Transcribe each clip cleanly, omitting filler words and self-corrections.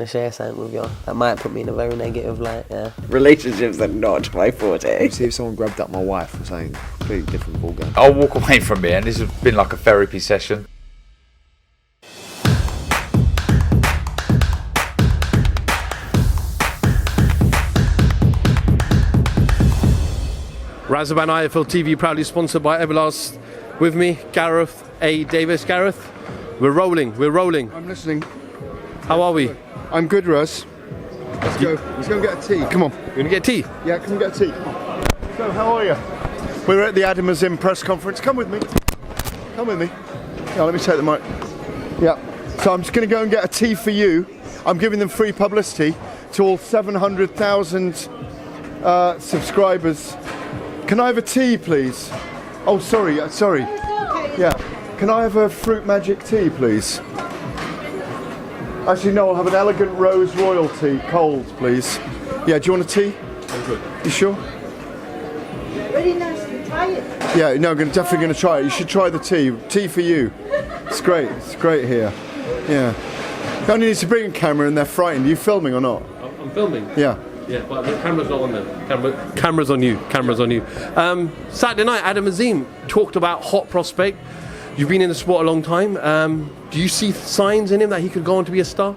to share something with you. That might put me in a very negative light, yeah. Relationships are not my forte. See if someone grabbed up my wife or something completely different ballgame. I'll walk away from it, and this has been like a therapy session. Razaban IFL TV proudly sponsored by Everlast. With me, Gareth Davies. Gareth, we're rolling. I'm listening. How are we? I'm good, Raz. Let's go and get a tea. Come on. You're gonna get tea? Yeah, come and get a tea. Come on. So, how are you? We're at the Adam Azim press conference. Come with me. Yeah, let me take the mic. Yeah. So I'm just going to go and get a tea for you. I'm giving them free publicity to all 700,000 subscribers. Can I have a tea, please? Oh, sorry. Yeah. Can I have a fruit magic tea, please? Actually, no, I'll have an elegant rose royal tea, cold, please. Yeah, do you want a tea? I'm good. You sure? Very nice to try it. Yeah, no, I'm definitely going to try it. You should try the tea. Tea for you. It's great here. Yeah. You only need to bring a camera and they're frightened. Are you filming or not? I'm filming. Yeah. Yeah, but the camera's not on them. Camera's on you. Saturday night, Adam Azim talked about hot prospect. You've been in the sport a long time. Do you see signs in him that he could go on to be a star?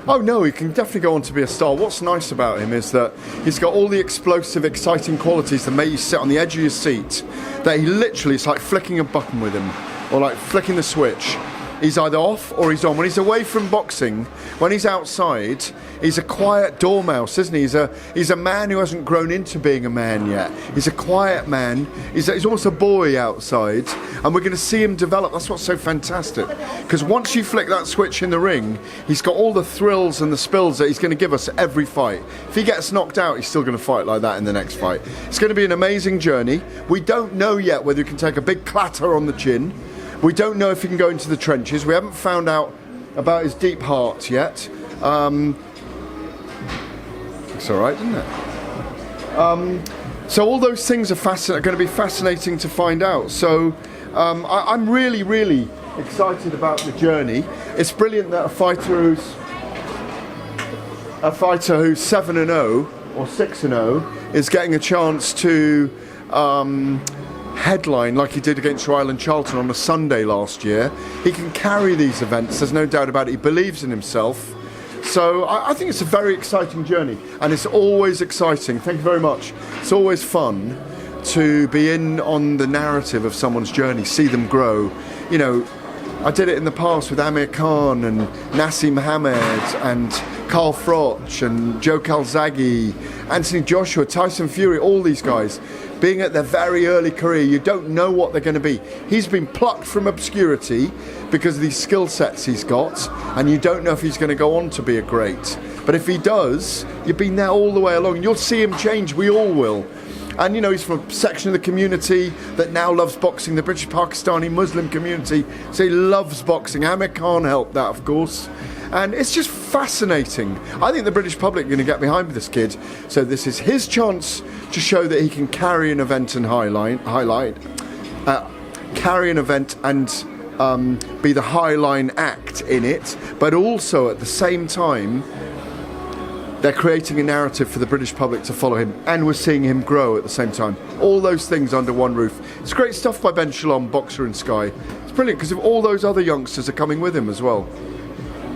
Oh no, he can definitely go on to be a star. What's nice about him is that he's got all the explosive, exciting qualities that make you sit on the edge of your seat. That he literally, it's like flicking a button with him, or like flicking the switch. He's either off or he's on. When he's away from boxing, when he's outside, he's a quiet dormouse, isn't he? He's a man who hasn't grown into being a man yet. He's a quiet man. He's almost a boy outside, and we're going to see him develop. That's what's so fantastic. Because once you flick that switch in the ring, he's got all the thrills and the spills that he's going to give us every fight. If he gets knocked out, he's still going to fight like that in the next fight. It's going to be an amazing journey. We don't know yet whether he can take a big clatter on the chin. We don't know if he can go into the trenches. We haven't found out about his deep heart yet. It's all right, isn't it? So all those things are going to be fascinating to find out. So I'm really, really excited about the journey. It's brilliant that a fighter who's 7-0 or 6-0 is getting a chance to headline like he did against Ryland Charlton on a Sunday last year. He can carry these events, there's no doubt about it. He believes in himself. So I think it's a very exciting journey, and it's always exciting. Thank you very much. It's always fun to be in on the narrative of someone's journey, see them grow. You know, I did it in the past with Amir Khan and Nassim Mohammed and Carl Froch and Joe Calzaghe, Anthony Joshua, Tyson Fury, all these guys. Being at their very early career, you don't know what they're going to be. He's been plucked from obscurity because of these skill sets he's got, and you don't know if he's going to go on to be a great. But if he does, you've been there all the way along. You'll see him change. We all will. And you know, he's from a section of the community that now loves boxing, the British Pakistani Muslim community. So he loves boxing. Amir Khan helped that, of course. And it's just fascinating. I think the British public are going to get behind this kid. So this is his chance to show that he can carry an event and carry an event and be the highline act in it. But also at the same time, they're creating a narrative for the British public to follow him, and we're seeing him grow at the same time. All those things under one roof. It's great stuff by Ben Shalom, Boxer and Sky. It's brilliant because all those other youngsters are coming with him as well.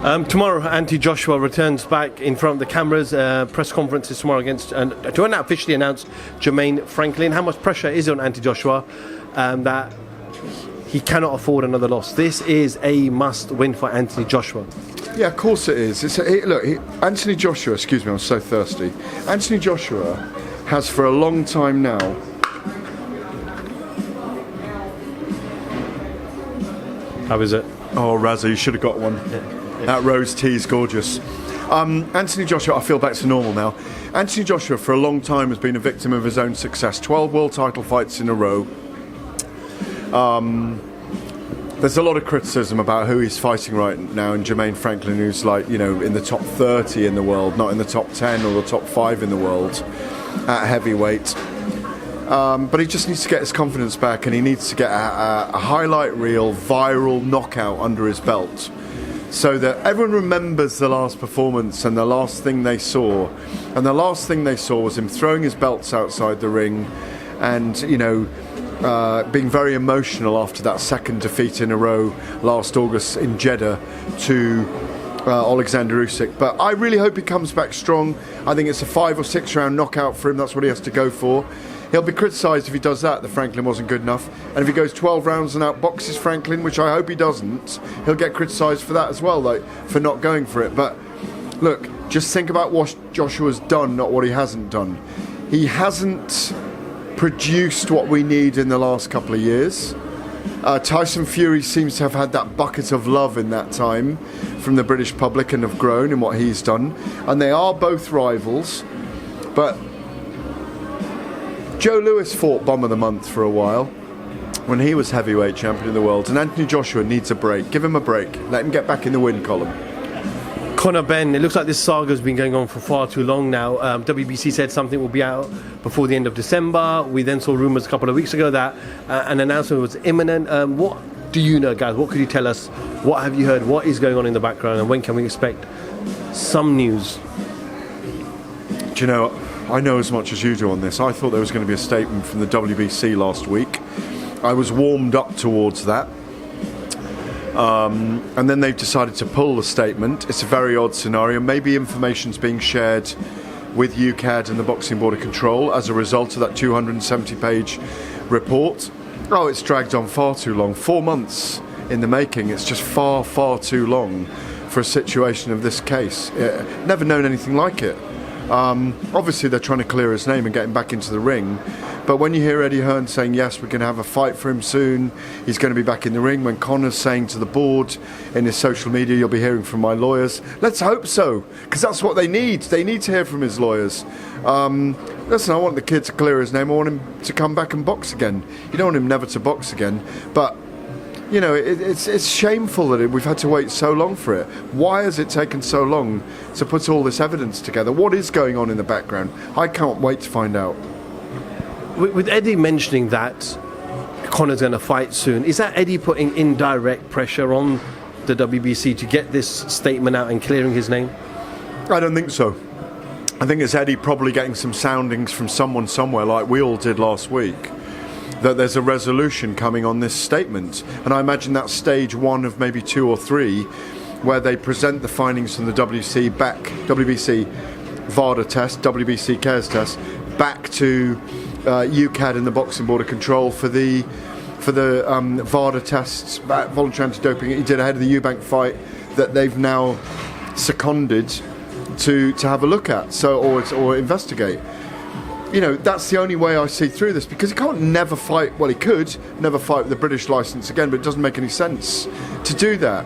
Tomorrow, Anthony Joshua returns back in front of the cameras. Press conferences tomorrow against, to officially announce Jermaine Franklin. How much pressure is on Anthony Joshua that he cannot afford another loss? This is a must-win for Anthony Joshua. Yeah, of course it is. Anthony Joshua, excuse me, I'm so thirsty. Anthony Joshua has for a long time now How is it? Oh, Razza, you should have got one. Yeah. That rose tea is gorgeous. Anthony Joshua, I feel back to normal now. Anthony Joshua for a long time has been a victim of his own success. 12 world title fights in a row. There's a lot of criticism about who he's fighting right now, and Jermaine Franklin, who's in the top 30 in the world, not in the top 10 or the top 5 in the world at heavyweight. But he just needs to get his confidence back, and he needs to get a highlight reel, viral knockout under his belt so that everyone remembers the last performance and the last thing they saw. And the last thing they saw was him throwing his belts outside the ring and, being very emotional after that second defeat in a row last August in Jeddah to Alexander Usyk. But I really hope he comes back strong. I think it's a 5 or 6 round knockout for him. That's what he has to go for. He'll be criticised if he does that Franklin wasn't good enough. And if he goes 12 rounds and outboxes Franklin, which I hope he doesn't, he'll get criticised for that as well, like for not going for it. But look, just think about what Joshua's done, not what he hasn't done. He hasn't produced what we need in the last couple of years. Tyson Fury seems to have had that bucket of love in that time from the British public and have grown in what he's done. And they are both rivals. But Joe Lewis fought Bomb of the Month for a while when he was heavyweight champion of the world, and Anthony Joshua needs a break. Give him a break. Let him get back in the win column. Conor Benn, it looks like this saga has been going on for far too long now. WBC said something will be out before the end of December. We then saw rumours a couple of weeks ago that an announcement was imminent. What do you know, guys? What could you tell us? What have you heard? What is going on in the background, and when can we expect some news? Do you know, I know as much as you do on this. I thought there was going to be a statement from the WBC last week. I was warmed up towards that. And then they've decided to pull the statement. It's a very odd scenario. Maybe information's being shared with UKAD and the Boxing Board of Control as a result of that 270-page report. Oh, it's dragged on far too long. 4 months in the making. It's just far, far too long for a situation of this case. Never known anything like it. Obviously they're trying to clear his name and get him back into the ring, but when you hear Eddie Hearn saying yes, we're going to have a fight for him soon, he's going to be back in the ring, when Conor's saying to the board in his social media, you'll be hearing from my lawyers, let's hope so, because that's what they need to hear from his lawyers. Listen, I want the kid to clear his name, I want him to come back and box again. You don't want him never to box again, but you know, it's shameful that we've had to wait so long for it. Why has it taken so long to put all this evidence together? What is going on in the background? I can't wait to find out. With Eddie mentioning that Conor's going to fight soon, is that Eddie putting indirect pressure on the WBC to get this statement out and clearing his name? I don't think so. I think it's Eddie probably getting some soundings from someone somewhere, like we all did last week, that there's a resolution coming on this statement. And I imagine that's stage 1 of maybe 2 or 3, where they present the findings from the WBC VADA test, WBC CARES test, back to UKAD and the Boxing Board of Control for the VADA tests, voluntary anti-doping he did ahead of the Eubank fight, that they've now seconded to have a look at, or investigate. You know, that's the only way I see through this, because he can't never fight. Well, he could never fight with the British licence again, but it doesn't make any sense to do that.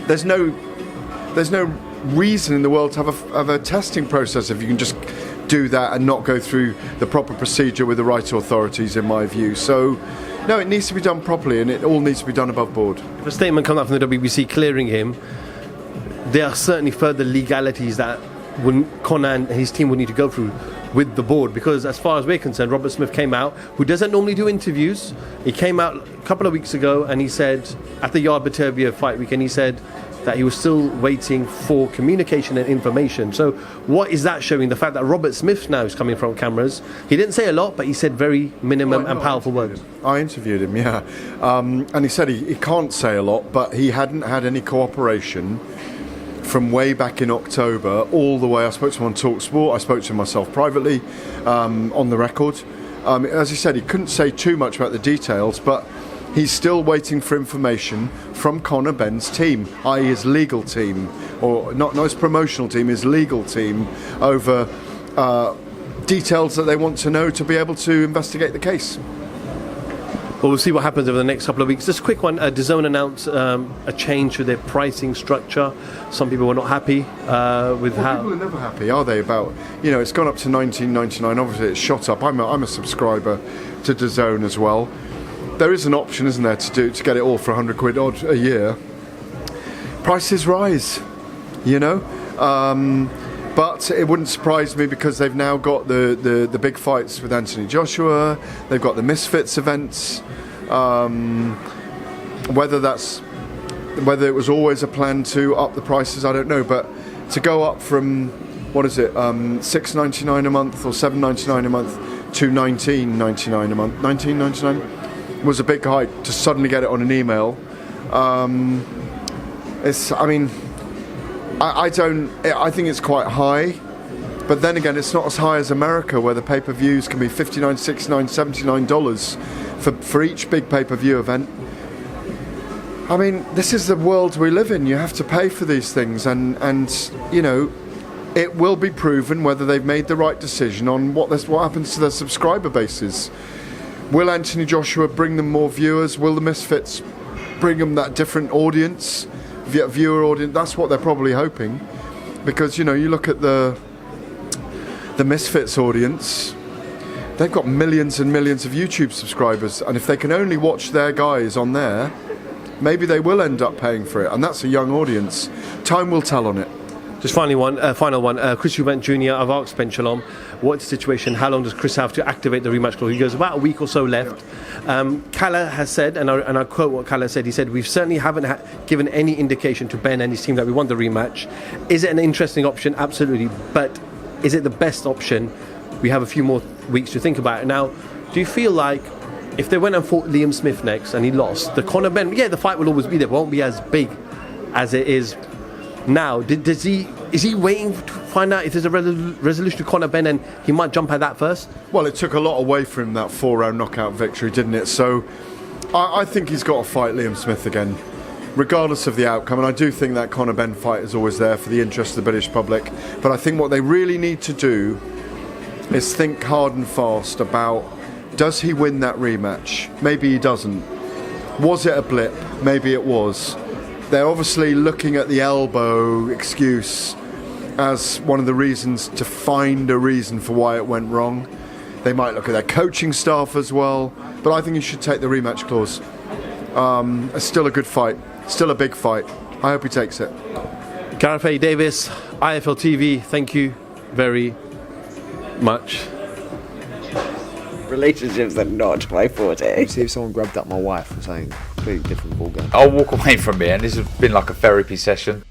There's no reason in the world to have a testing process if you can just do that and not go through the proper procedure with the right authorities, in my view. So, no, it needs to be done properly, and it all needs to be done above board. If a statement comes out from the WBC clearing him, there are certainly further legalities that Conor and his team would need to go through with the board, because as far as we're concerned, Robert Smith came out, who doesn't normally do interviews. He came out a couple of weeks ago and he said, at the Yard Baturbia fight weekend, he said that he was still waiting for communication and information. So what is that showing? The fact that Robert Smith now is coming from cameras. He didn't say a lot, but he said very minimum and powerful words. I interviewed him, yeah. And he said he can't say a lot, but he hadn't had any cooperation from way back in October all the way. I spoke to him on TalkSport, I spoke to him myself privately, on the record. As he said, he couldn't say too much about the details, but he's still waiting for information from Conor Benn's team, i.e. his legal team, or not his promotional team, his legal team, over details that they want to know to be able to investigate the case. Well, we'll see what happens over the next couple of weeks. Just a quick one. Dazn announced a change to their pricing structure. Some people were not happy with how... People are never happy, are they? About, you know, it's gone up to $19.99. Obviously, it's shot up. I'm a subscriber to Dazn as well. There is an option, isn't there, to get it all for £100 odd a year. Prices rise, you know. But it wouldn't surprise me, because they've now got the big fights with Anthony Joshua. They've got the Misfits events. Whether that's Whether it was always a plan to up the prices, I don't know. But to go up from, what is it, $6.99 a month or $7.99 a month to $19.99 a month, $19.99 was a big hike. To suddenly get it on an email, I think it's quite high. But then again, it's not as high as America, where the pay-per-views can be $59, $69, $79 for each big pay-per-view event. I mean, this is the world we live in. You have to pay for these things, and you know, it will be proven whether they've made the right decision on what happens to their subscriber bases. Will Anthony Joshua bring them more viewers? Will the Misfits bring them that different audience, viewer audience? That's what they're probably hoping, because you know, you look at the Misfits audience, they've got millions and millions of YouTube subscribers, and if they can only watch their guys on there, maybe they will end up paying for it, and that's a young audience. Time will tell on it. Just final one. Chris Eubank Jr. I've asked Ben Shalom, what's the situation? How long does Chris have to activate the rematch clause? He goes, about a week or so left. Kalla has said, and I quote what Kalla said, he said, "We certainly haven't given any indication to Ben and his team that we want the rematch. Is it an interesting option? Absolutely. But is it the best option? We have a few more weeks to think about it." Now, do you feel like if they went and fought Liam Smith next and he lost, the Conor Benn, the fight will always be there, but won't be as big as it is now? Is he waiting to find out if there's a resolution to Conor Benn and he might jump at that first? Well, it took a lot away from him, that 4-round knockout victory, didn't it? So I think he's got to fight Liam Smith again, regardless of the outcome. And I do think that Conor Benn fight is always there for the interest of the British public. But I think what they really need to do is think hard and fast about, does he win that rematch? Maybe he doesn't. Was it a blip? Maybe it was. They're obviously looking at the elbow excuse as one of the reasons to find a reason for why it went wrong. They might look at their coaching staff as well, but I think he should take the rematch clause. It's still a good fight, still a big fight. I hope he takes it. Gareth Davies, IFL TV, thank you very much. Relationships are not my forte. See if someone grabbed up my wife or something, completely different ballgame. I'll walk away from it, and this has been like a therapy session.